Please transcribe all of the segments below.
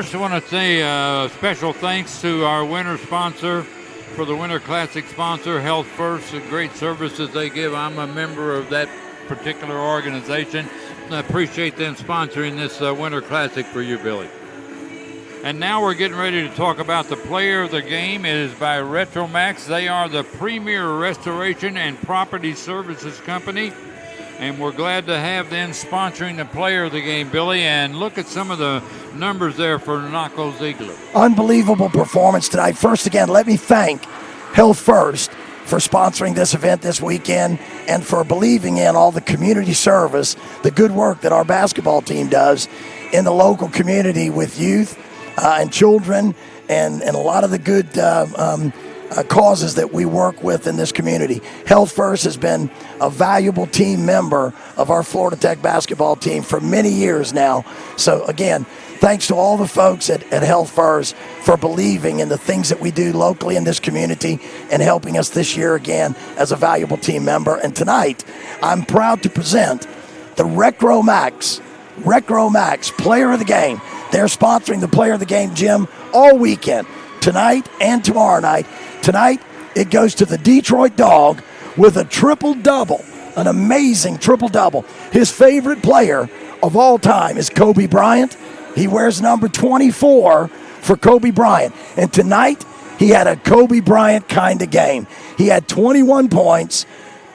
First, I want to say special thanks to our winter sponsor for the Winter Classic sponsor, Health First, the great services they give. I'm a member of that particular organization. I appreciate them sponsoring this Winter Classic for you, Billy. And now we're getting ready to talk about the player of the game. It is by RECROMAX. They are the premier restoration and property services company. And we're glad to have them sponsoring the player of the game, Billy. And look at some of the numbers there for Runako Ziegler. Unbelievable performance tonight. First, again, let me thank Health First for sponsoring this event this weekend and for believing in all the community service, the good work that our basketball team does in the local community with youth and children and a lot of the good causes that we work with in this community. Health First has been a valuable team member of our Florida Tech basketball team for many years now. So again, thanks to all the folks at Health First for believing in the things that we do locally in this community and helping us this year again as a valuable team member. And tonight, I'm proud to present the RECROMAX Player of the Game. They're sponsoring the Player of the Game, Jim, all weekend, tonight and tomorrow night. Tonight, it goes to the Detroit Dog with a triple-double, an amazing triple-double. His favorite player of all time is Kobe Bryant. He wears number 24 for Kobe Bryant. And tonight, he had a Kobe Bryant kind of game. He had 21 points,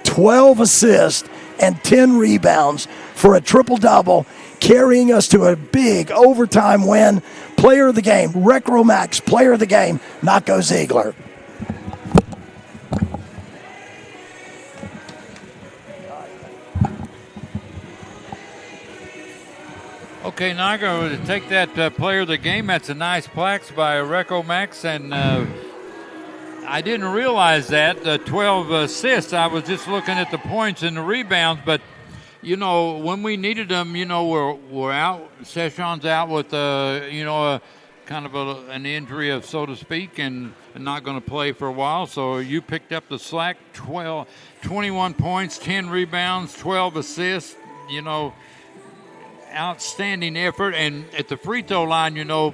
12 assists, and 10 rebounds for a triple-double, carrying us to a big overtime win. Player of the game, RECROMAX Player of the Game, Runako Ziegler. Okay, Nago, to take that player of the game, that's a nice plaque by RECROMAX, and I didn't realize that, 12 assists. I was just looking at the points and the rebounds, but, you know, when we needed them, you know, we're out. Session's out with, kind of an injury, so to speak, and not going to play for a while, so you picked up the slack, 21 points, 10 rebounds, 12 assists, you know, outstanding effort. And at the free throw line, you know,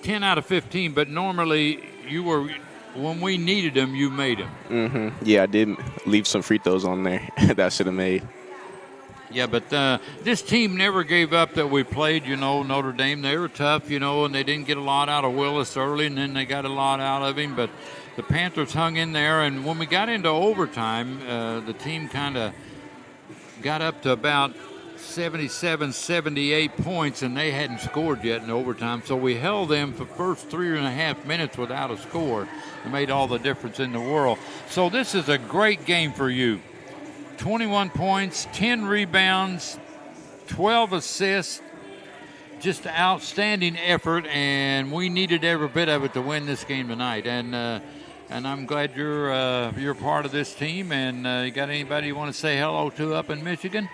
10 out of 15, but normally you were, when we needed them, you made them. Mm-hmm. Yeah, I did leave some free throws on there that I should have made. Yeah, but this team never gave up that we played, you know, Notre Dame. They were tough, you know, and they didn't get a lot out of Willis early, and then they got a lot out of him. But the Panthers hung in there, and when we got into overtime, the team kind of got up to about 77, 78 points, and they hadn't scored yet in overtime. So we held them for the first 3.5 minutes without a score. It made all the difference in the world. So this is a great game for you. 21 points, 10 rebounds, 12 assists, just outstanding effort, and we needed every bit of it to win this game tonight. And I'm glad you're part of this team. And you got anybody you want to say hello to up in Michigan?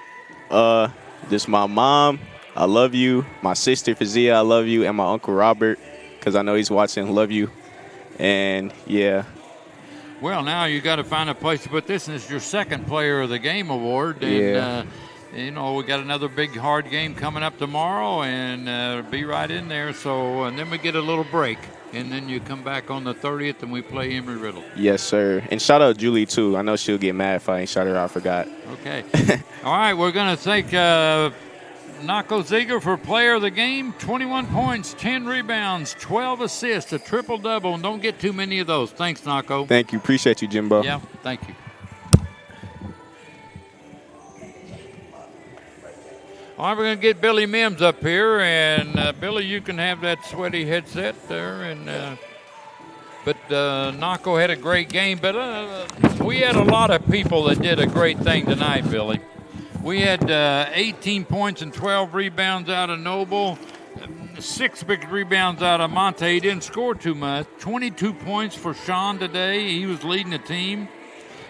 Just my mom, I love you. My sister Fazia, I love you, and my uncle Robert, because I know he's watching. Love you, and yeah. Well, now you got to find a place to put this, and it's your second Player of the Game award. And, yeah. You know, we got another big, hard game coming up tomorrow, and be right in there. So, and then we get a little break, and then you come back on the 30th, and we play Embry-Riddle. Yes, sir. And shout out Julie, too. I know she'll get mad if I ain't shout her out. I forgot. Okay. All right, we're going to thank Runako Ziegler for Player of the Game. 21 points, 10 rebounds, 12 assists, a triple-double. And don't get too many of those. Thanks, Runako. Thank you. Appreciate you, Jimbo. Yeah, thank you. All right, we're going to get Billy Mims up here. And, Billy, you can have that sweaty headset there. And But Runako had a great game. But we had a lot of people that did a great thing tonight, Billy. We had 18 points and 12 rebounds out of Noble, 6 big rebounds out of Monte. He didn't score too much. 22 points for Sean today. He was leading the team.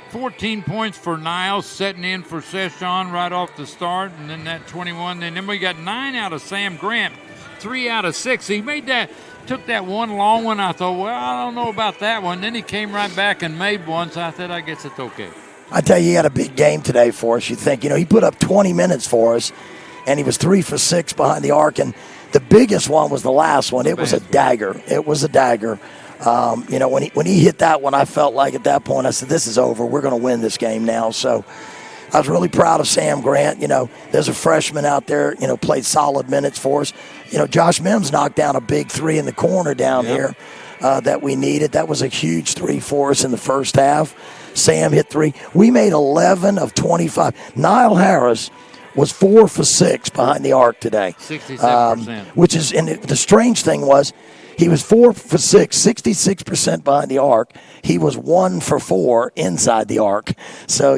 14 points for Niles, setting in for Session right off the start, and then that 21. And then we got 9 out of Sam Grant, 3 out of 6. He made that, took that one long one. I thought, well, I don't know about that one. Then he came right back and made one, so I said, I guess it's okay. I tell you, he had a big game today for us. You think, you know, he put up 20 minutes for us, and he was 3 for 6 behind the arc. And The biggest one was the last one. It was a dagger. It was a dagger. When he hit that one, I felt like at that point, I said, this is over. We're going to win this game now. So I was really proud of Sam Grant. There's a freshman out there, played solid minutes for us. Josh Mims knocked down a big three in the corner down here that we needed. That was a huge three for us in the first half. Sam hit three. We made 11 of 25. Niall Harris was 4 for 6 behind the arc today. 67%. Which is, and the strange thing was, he was 4 for 6, 66% behind the arc. He was 1 for 4 inside the arc. So,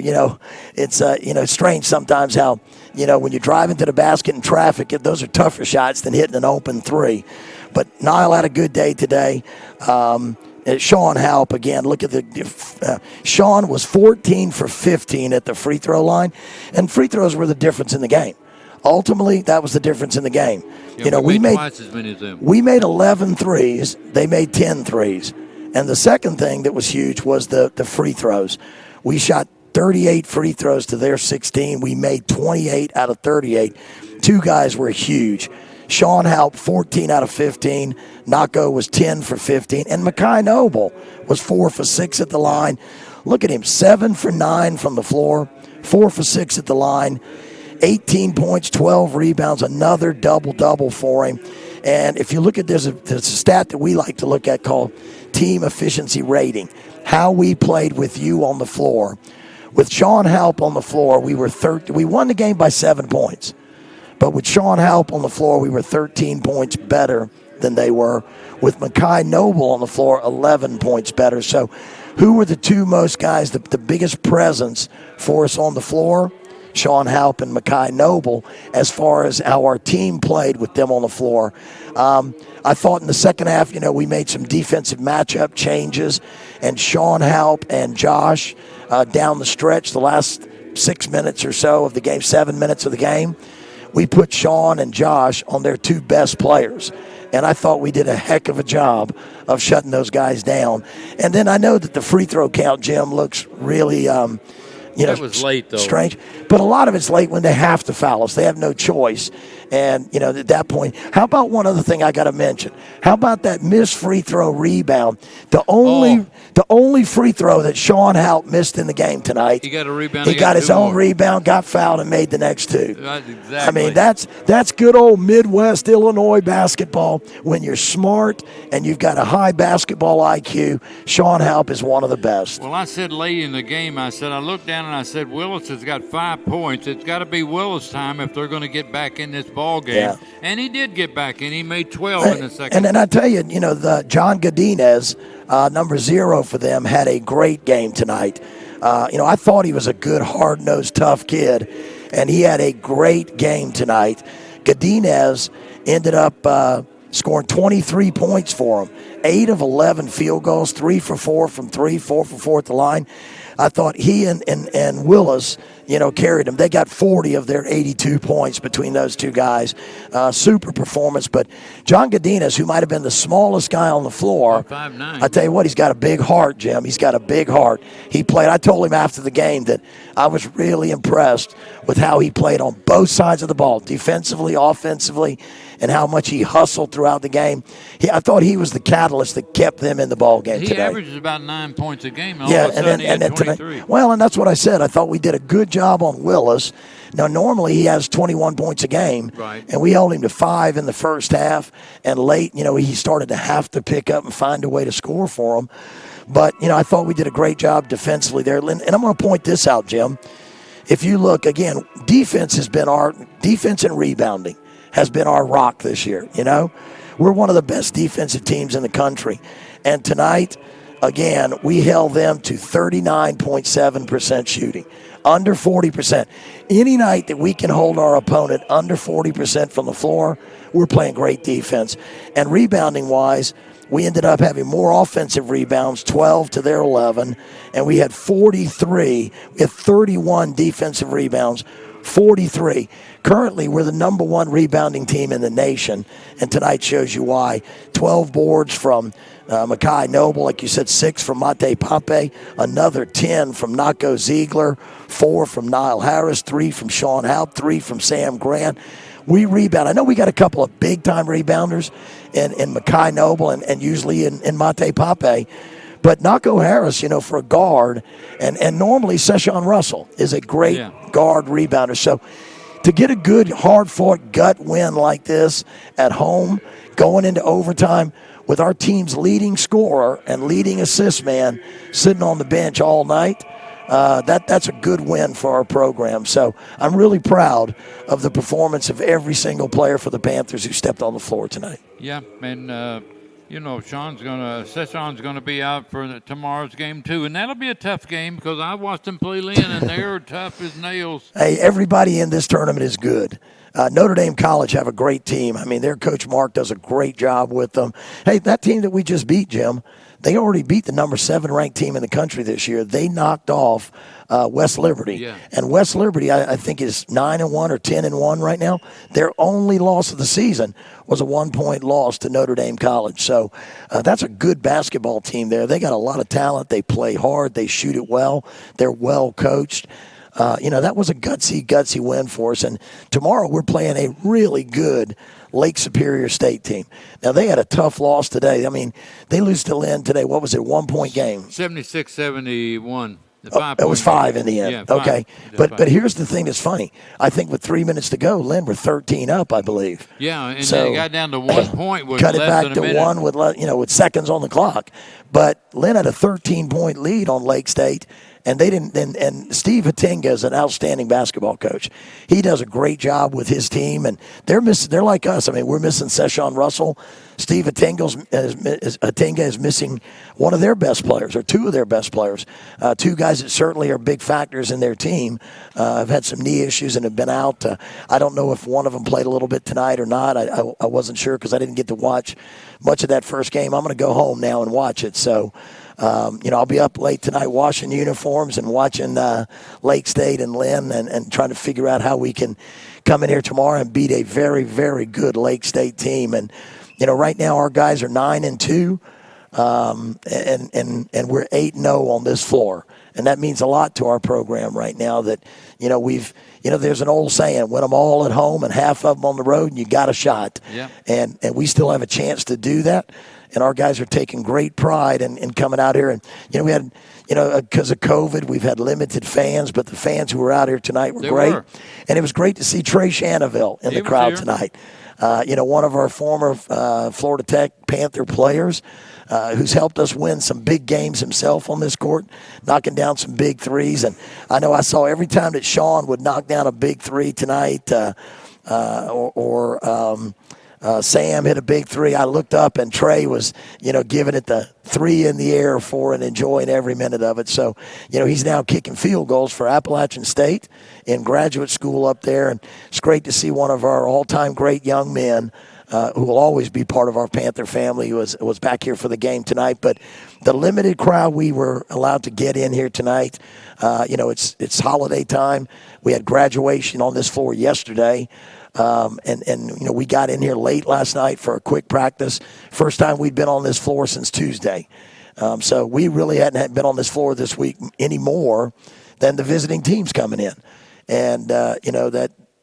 it's strange sometimes how, when you drive into the basket in traffic, those are tougher shots than hitting an open three. But Niall had a good day today. Sean Halp, again, look at Sean was 14 for 15 at the free throw line, and free throws were the difference in the game. Ultimately, that was the difference in the game. Yeah, we made twice as many as them. We made 11 threes. They made 10 threes. And the second thing that was huge was the free throws. We shot 38 free throws to their 16. We made 28 out of 38. Two guys were huge. Sean Halp, 14 out of 15. Nako was 10 for 15. And Mekhi Noble was 4 for 6 at the line. Look at him, 7 for 9 from the floor, 4 for 6 at the line. 18 points, 12 rebounds, another double-double for him. And if you look at, there's a stat that we like to look at called team efficiency rating, how we played with you on the floor. With Sean Halp on the floor, we won the game by 7 points. But with Sean Halp on the floor, we were 13 points better than they were. With Mekhi Noble on the floor, 11 points better. So who were the two most guys, the biggest presence for us on the floor? Sean Halp and Mekhi Noble, as far as how our team played with them on the floor. I thought in the second half, we made some defensive matchup changes, and Sean Halp and Josh down the stretch, the last 6 minutes or so of the game, 7 minutes of the game, we put Sean and Josh on their two best players. And I thought we did a heck of a job of shutting those guys down. And then I know that the free throw count, Jim, looks really that was late, though. Strange. But a lot of it's late when they have to foul us. They have no choice. And, at that point, how about one other thing I got to mention? How about that missed free throw rebound? The only free throw that Sean Halp missed in the game tonight. He got a rebound. He got his own rebound, got fouled, and made the next two. Exactly. I mean, that's good old Midwest Illinois basketball. When you're smart and you've got a high basketball IQ, Sean Halp is one of the best. Well, I said late in the game, I looked down and I said, Willis has got 5 points. It's got to be Willis' time if they're going to get back in this ball game. Yeah. And he did get back in. He made 12 in the second. And then I tell you, the John Godinez, number 0 for them, had a great game tonight. I thought he was a good, hard-nosed, tough kid, and he had a great game tonight. Godinez ended up scoring 23 points for him, 8 of 11 field goals, 3 for 4 from 3, 4 for 4 at the line. I thought he and Willis, carried them. They got 40 of their 82 points between those two guys. Super performance. But John Godinez, who might have been the smallest guy on the floor, 5'9". I tell you what, he's got a big heart, Jim. He's got a big heart. He played. I told him after the game that I was really impressed with how he played on both sides of the ball, defensively, offensively, and how much he hustled throughout the game. I thought he was the catalyst that kept them in the ball game today. He averages about 9 points a game. And yeah, all of a sudden he had 23. Tonight, well, and that's what I said. I thought we did a good job on Willis. Now, normally he has 21 points a game, right, and we held him to 5 in the first half. And late, he started to have to pick up and find a way to score for him. But, I thought we did a great job defensively there. And I'm going to point this out, Jim. If you look, again, defense and rebounding has been our rock this year, We're one of the best defensive teams in the country. And tonight, again, we held them to 39.7% shooting, under 40%. Any night that we can hold our opponent under 40% from the floor, we're playing great defense. And rebounding-wise, we ended up having more offensive rebounds, 12 to their 11, and we had 43. We had 31 defensive rebounds, 43. Currently, we're the number 1 rebounding team in the nation, and tonight shows you why. 12 boards from Mekhi Noble, like you said, 6 from Mate Pape, another 10 from Runako Ziegler, 4 from Niall Harris, 3 from Sean Halp, 3 from Sam Grant. we rebound. I know we got a couple of big-time rebounders in Makai Noble and usually in Mate Pape. But Nako Harris, for a guard, and normally Seshawn Russell is a great guard rebounder. So to get a good, hard-fought gut win like this at home, going into overtime with our team's leading scorer and leading assist man sitting on the bench all night, that's a good win for our program. So I'm really proud of the performance of every single player for the Panthers who stepped on the floor tonight. Yeah, and Session's gonna be out for tomorrow's game too, and that'll be a tough game because I watched them play Lynn, and they're tough as nails. Hey, everybody in this tournament is good. Notre Dame College have a great team. I mean, their coach Mark does a great job with them. Hey, that team that we just beat, Jim, they already beat the number 7 ranked team in the country this year. They knocked off West Liberty. Yeah. And West Liberty, I think, is 9-1 or 10-1 right now. Their only loss of the season was a 1-point loss to Notre Dame College. So that's a good basketball team there. They got a lot of talent. They play hard. They shoot it well. They're well coached. That was a gutsy win for us. And tomorrow we're playing a really good Lake Superior State team. Now, they had a tough loss today. I mean, they lose to Lynn today. What was it, 1-point game? 76-71. It was 5 in the end. Yeah, okay. But here's the thing that's funny. I think with 3 minutes to go, Lynn were 13 up, I believe. Yeah, and they got down to 1 point with cut it less back than a to minute. 1 with seconds on the clock. But Lynn had a 13-point lead on Lake State. And they didn't. And Steve Hatinga is an outstanding basketball coach. He does a great job with his team, and they're like us. I mean, we're missing Seshawn Russell. Steve Hatinga is missing one of their best players, or 2 of their best players. 2 guys that certainly are big factors in their team. Have had some knee issues and have been out. I don't know if one of them played a little bit tonight or not. I wasn't sure because I didn't get to watch much of that first game. I'm going to go home now and watch it. So. I'll be up late tonight washing uniforms and watching Lake State and Lynn and trying to figure out how we can come in here tomorrow and beat a very, very good Lake State team. And, right now our guys are 9-2, and we're 8-0 on this floor. And that means a lot to our program right now that, there's an old saying, win them all at home and half of them on the road and you got a shot. Yeah. And we still have a chance to do that. And our guys are taking great pride in coming out here. And, we had, because of COVID, we've had limited fans, but the fans who were out here tonight were great. And it was great to see Trey Shanaville in the crowd tonight. One of our former Florida Tech Panther players who's helped us win some big games himself on this court, knocking down some big threes. And I know I saw every time that Sean would knock down a big three tonight Sam hit a big three. I looked up and Trey was, giving it the 3 in the air for and enjoying every minute of it. So, he's now kicking field goals for Appalachian State in graduate school up there. And it's great to see one of our all-time great young men who will always be part of our Panther family was back here for the game tonight. But the limited crowd we were allowed to get in here tonight, it's holiday time. We had graduation on this floor yesterday. We got in here late last night for a quick practice. First time we'd been on this floor since Tuesday. So we really hadn't been on this floor this week any more than the visiting teams coming in. And,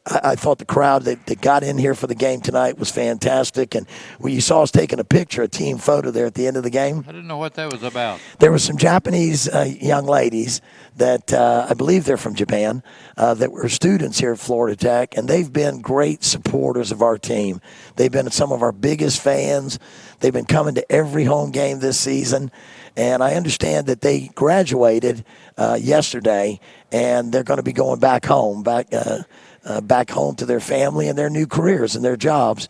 I thought the crowd that got in here for the game tonight was fantastic. And when you saw us taking a picture, a team photo there at the end of the game. I didn't know what that was about. There were some Japanese young ladies that I believe they're from Japan that were students here at Florida Tech, and they've been great supporters of our team. They've been some of our biggest fans. They've been coming to every home game this season. And I understand that they graduated yesterday, and they're going to be going back home, back home to their family and their new careers and their jobs.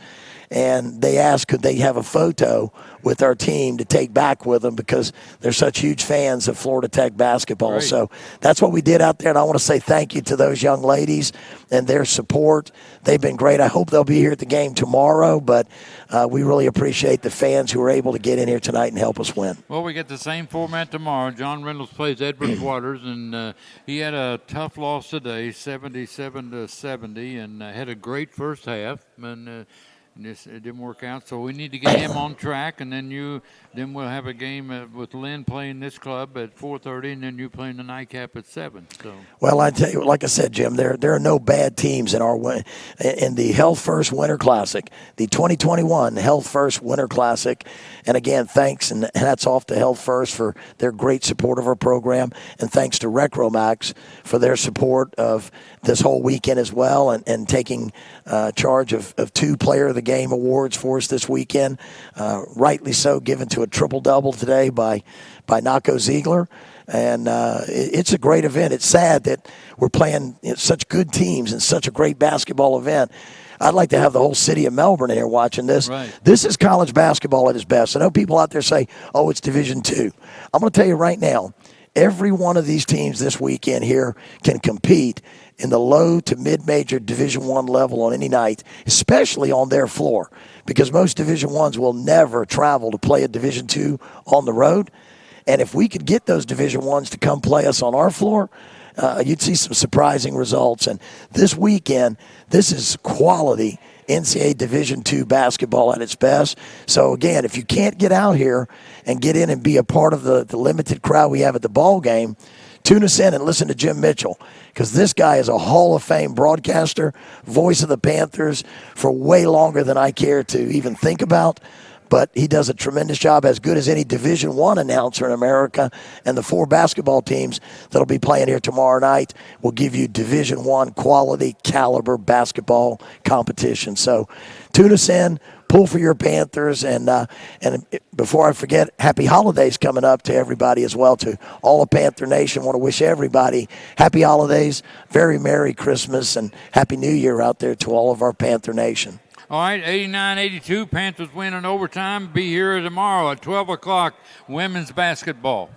And they asked, could they have a photo with our team to take back with them because they're such huge fans of Florida Tech basketball. Great. So that's what we did out there. And I want to say thank you to those young ladies and their support. They've been great. I hope they'll be here at the game tomorrow, but we really appreciate the fans who were able to get in here tonight and help us win. Well, we get the same format tomorrow. John Reynolds plays Edward Waters, and he had a tough loss today, 77-70, and had a great first half. And It didn't work out, so we need to get him on track, and then we'll have a game with Lynn playing this club at 4:30, and then you playing the nightcap at 7. So. Well, I tell you, like I said, Jim, there are no bad teams in the Health First Winter Classic, the 2021 Health First Winter Classic. And again, thanks and hats off to Health First for their great support of our program, and thanks to RECROMAX for their support of this whole weekend as well, and taking charge of 2 Player of the Game awards for us this weekend. Rightly so, given to a triple-double today by Runako Ziegler. And it's a great event. It's sad that we're playing such good teams and such a great basketball event. I'd like to have the whole city of Melbourne in here watching this. Right. This is college basketball at its best. I know people out there say, oh, it's Division II. I'm going to tell you right now, every one of these teams this weekend here can compete in the low to mid-major Division I level on any night, especially on their floor, because most Division Is will never travel to play a Division II on the road. And if we could get those Division Is to come play us on our floor, you'd see some surprising results. And this weekend, this is quality NCAA Division II basketball at its best. So, again, if you can't get out here and get in and be a part of the limited crowd we have at the ball game, tune us in and listen to Jim Mitchell, because this guy is a Hall of Fame broadcaster, voice of the Panthers for way longer than I care to even think about. But he does a tremendous job, as good as any Division I announcer in America. And the 4 basketball teams that'll be playing here tomorrow night will give you Division I quality caliber basketball competition. So tune us in, pull for your Panthers, and before I forget, happy holidays coming up to everybody as well, to all of Panther Nation. I want to wish everybody happy holidays, very Merry Christmas, and Happy New Year out there to all of our Panther Nation. All right, 89-82, Panthers win in overtime. Be here tomorrow at 12 o'clock, women's basketball.